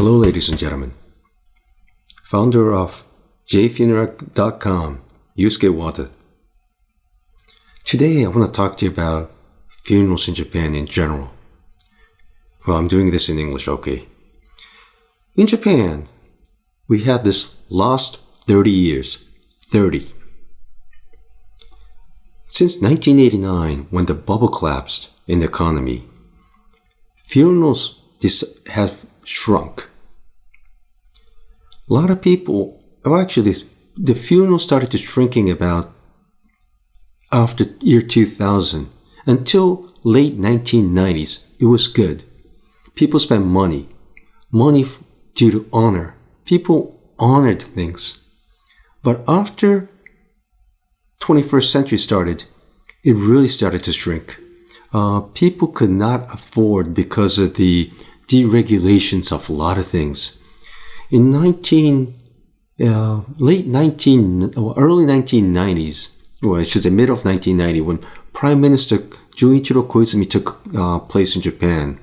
Hello, ladies and gentlemen. Founder of jfuneral.com, Yusuke Wada. Today, I want to talk to you about funerals in Japan in general. Well, I'm doing this in English, okay. In Japan, we had this last 30 years. 30. Since 1989, when the bubble collapsed in the economy, funerals have shrunk. A lot of people, the funerals started to shrinking about after year 2000. Until late 1990s, it was good. People spent money due to honor. People honored things. But after 21st century started, it really started to shrink. People could not afford because of the deregulations of a lot of things. In early 1990s, well, I should say mid of 1990, when Prime Minister Junichiro Koizumi took place in Japan,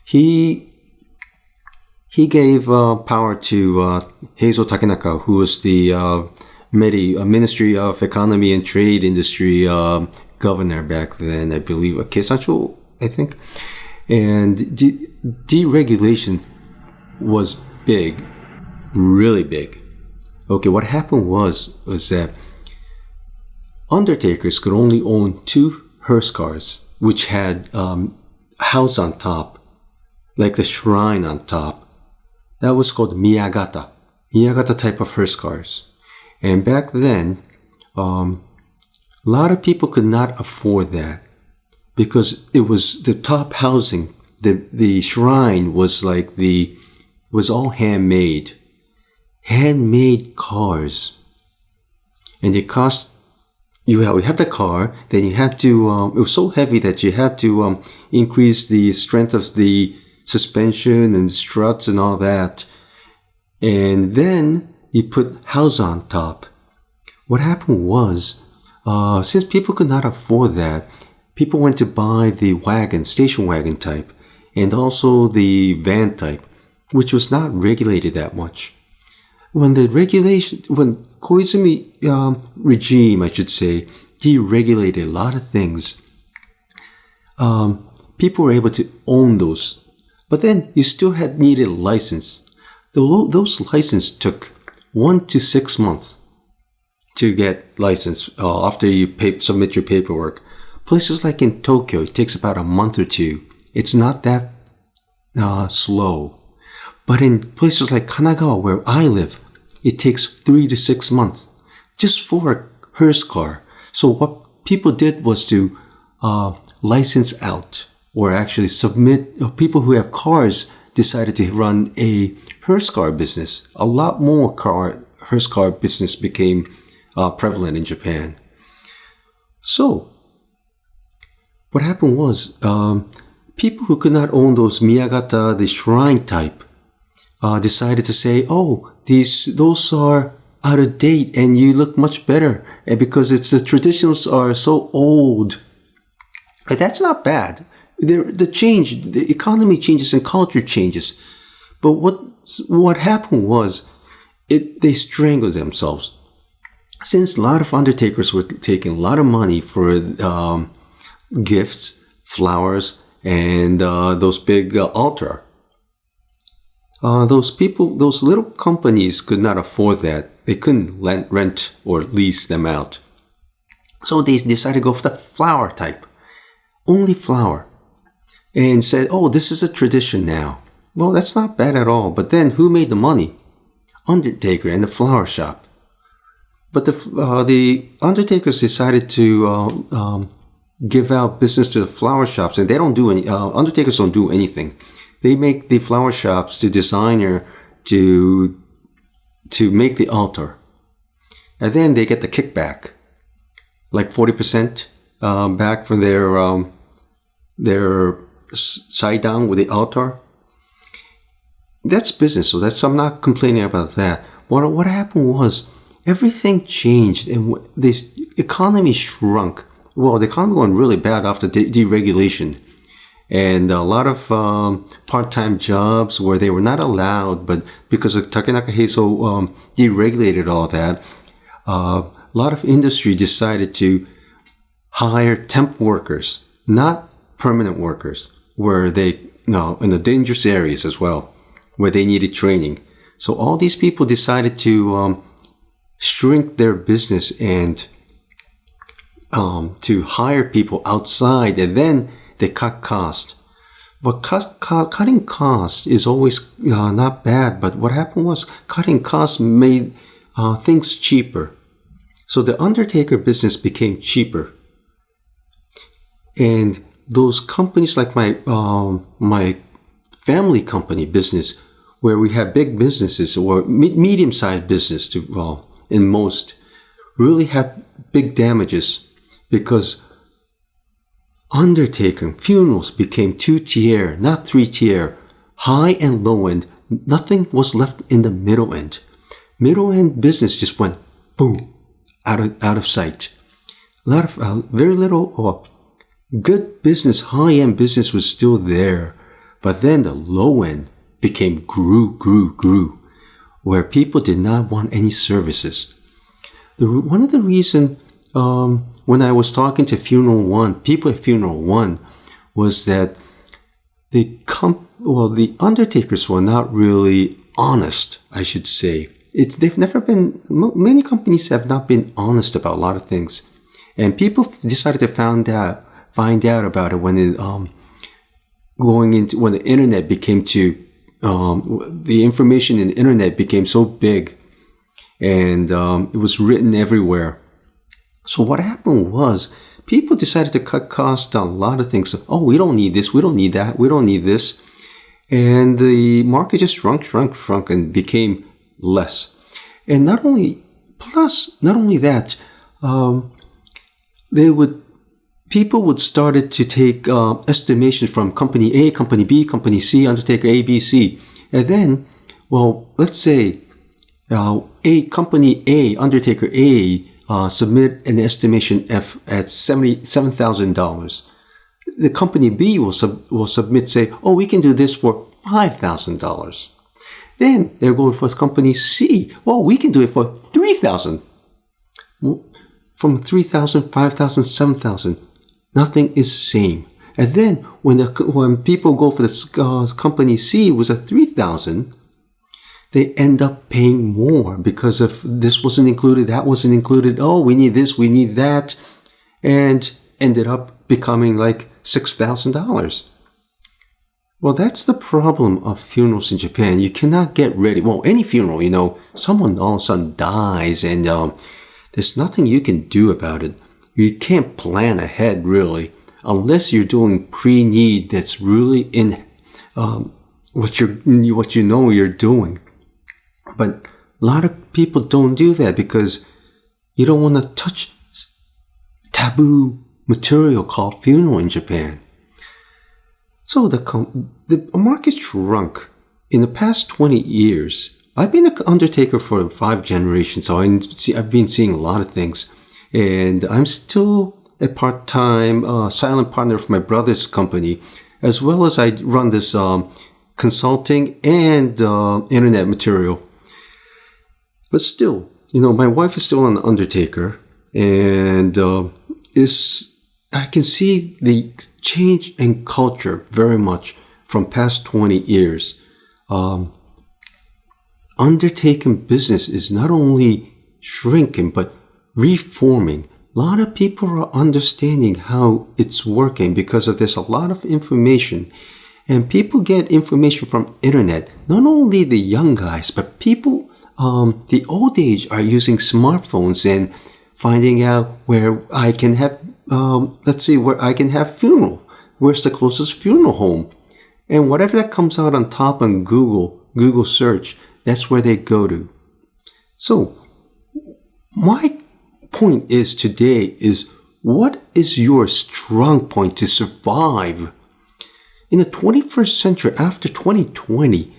he gave power to Heizo Takenaka, who was the Ministry of Economy and Trade Industry governor back then, I believe, Keisacho, I think. And deregulation was big, really big. Okay, what happened was that undertakers could only own 2 hearse cars, which had house on top, like the shrine on top. That was called Miyagata type of hearse cars. And back then, a lot of people could not afford that because it was the top housing. The shrine was was all handmade cars, and it cost. You have the car, then you had to. It was so heavy that you had to increase the strength of the suspension and struts and all that, and then you put house on top. What happened was, since people could not afford that, people went to buy the station wagon type, and also the van type, which was not regulated that much. When Koizumi regime, I should say, deregulated a lot of things, people were able to own those. But then you still needed a license. Those licenses took 1 to 6 months to get licensed after you submit your paperwork. Places like in Tokyo, it takes about a month or 2. It's not that slow. But in places like Kanagawa, where I live, it takes 3 to 6 months just for a hearse car. So what people did was to license out, or actually submit. People who have cars decided to run a hearse car business. A lot more hearse car business became prevalent in Japan. So what happened was, people who could not own those Miyagata, the shrine type, decided to say, those are out of date and you look much better, and because the traditionals are so old. And that's not bad. The economy changes and culture changes. But what happened was, they strangled themselves. Since a lot of undertakers were taking a lot of money for gifts, flowers, and those big altar. Those little companies could not afford that. They couldn't rent or lease them out. So they decided to go for the flower type. Only flower. And said, this is a tradition now. Well, that's not bad at all. But then who made the money? Undertaker and the flower shop. But the undertakers decided to give out business to the flower shops, and they don't do any. Undertakers don't do anything. They make the flower shops, the designer, to make the altar, and then they get the kickback, like 40% back from their side down with the altar. That's business, so I'm not complaining about that. What happened was, everything changed and the economy shrunk. Well, the economy went really bad after deregulation. and a lot of part-time jobs where they were not allowed, but because of Takenaka Heiso deregulated all that, a lot of industry decided to hire temp workers, not permanent workers, where they, no, in the dangerous areas as well, where they needed training. So all these people decided to shrink their business and to hire people outside, and then they cut cost. But cutting costs is always not bad, but what happened was cutting costs made things cheaper. So the undertaker business became cheaper. And those companies like my family company business, where we have big businesses or medium-sized business in most, really had big damages because undertaking, funerals became 2-tier, not 3-tier, high and low end. Nothing was left in the middle end. Middle end business just went boom, out of sight. A lot of very little good business, high end business was still there, but then the low end grew, where people did not want any services. One of the reasons when I was talking to Funeral One, people at Funeral One, was that the undertakers were not really honest, I should say. They've never been, many companies have not been honest about a lot of things. And people decided to find out about it when when the internet became the information in the internet became so big, and it was written everywhere. So what happened was people decided to cut costs on a lot of things. Oh, we don't need this, we don't need that, we don't need this. And the market just shrunk and became less. And not only that, people would started to take estimations from company A, company B, company C, undertaker A, B, C. And then, let's say company A, undertaker A, submit an estimation at $7,000. The company B will submit, say, oh, we can do this for $5,000. Then they're going for company C. Oh, we can do it for $3,000. From $3,000, $5,000, $7,000. Nothing is the same. And then when people go for the company C was at $3,000, they end up paying more because of this wasn't included, that wasn't included. Oh, we need this, we need that, and ended up becoming like $6,000. Well, that's the problem of funerals in Japan. You cannot get ready. Well, any funeral, someone all of a sudden dies, and there's nothing you can do about it. You can't plan ahead, really, unless you're doing pre-need that's really in what you know you're doing. But a lot of people don't do that because you don't want to touch taboo material called funeral in Japan. So the market shrunk. In the past 20 years, I've been an undertaker for 5 generations, so I've been seeing a lot of things. And I'm still a part-time silent partner of my brother's company, as well as I run this consulting and internet material. But still, my wife is still an undertaker, and I can see the change in culture very much from past 20 years. Undertaking business is not only shrinking, but reforming. A lot of people are understanding how it's working because of there's a lot of information. And people get information from internet. Not only the young guys, but people, the old age are using smartphones and finding out where I can have, where I can have funeral. Where's the closest funeral home? And whatever that comes out on top on Google search, that's where they go to. So, my point is today is, what is your strong point to survive? In the 21st century, after 2020,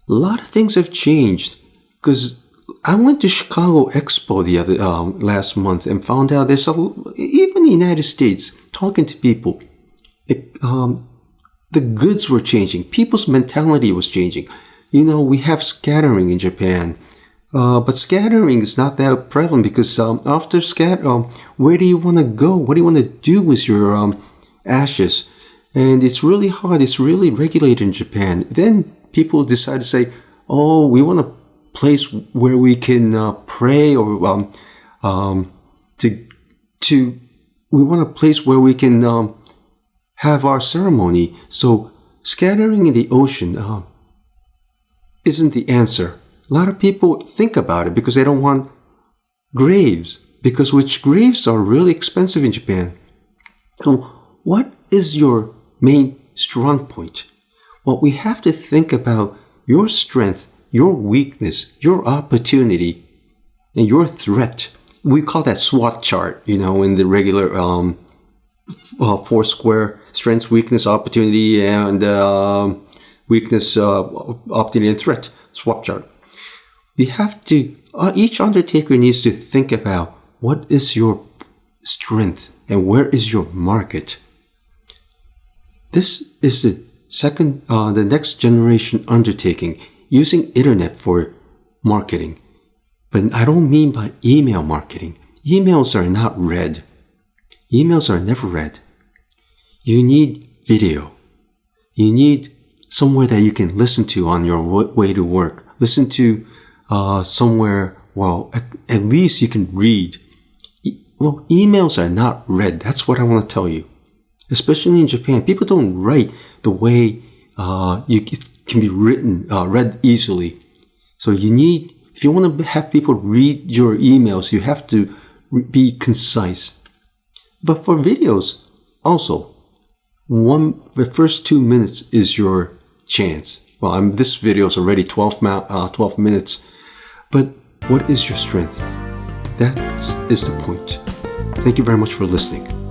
a lot of things have changed. Because I went to Chicago Expo last month and found out even in the United States, talking to people, the goods were changing. People's mentality was changing. We have scattering in Japan. But scattering is not that prevalent because after where do you want to go? What do you want to do with your ashes? And it's really hard. It's really regulated in Japan. Then people decide to say, oh, we want a place where we can pray, or we want a place where we can have our ceremony. So scattering in the ocean isn't the answer. A lot of people think about it because they don't want graves, which graves are really expensive in Japan. So what is your main strong point? Well, we have to think about your strength, your weakness, your opportunity, and your threat. We call that SWOT chart, in the regular four square: strength, weakness, opportunity, and weakness, opportunity, and threat. SWOT chart. We have to, each undertaker needs to think about what is your strength and where is your market. This is the next generation undertaking, using internet for marketing. But I don't mean by email marketing. Emails are not read. Emails are never read. You need video. You need somewhere that you can listen to on your way to work. Listen to somewhere, at least you can read. Emails are not read. That's what I want to tell you. Especially in Japan, people don't write the way it can be written, read easily. So if you want to have people read your emails, you have to be concise. But for videos, also, the first 2 minutes is your chance. This video is already 12 minutes. But what is your strength? That is the point. Thank you very much for listening.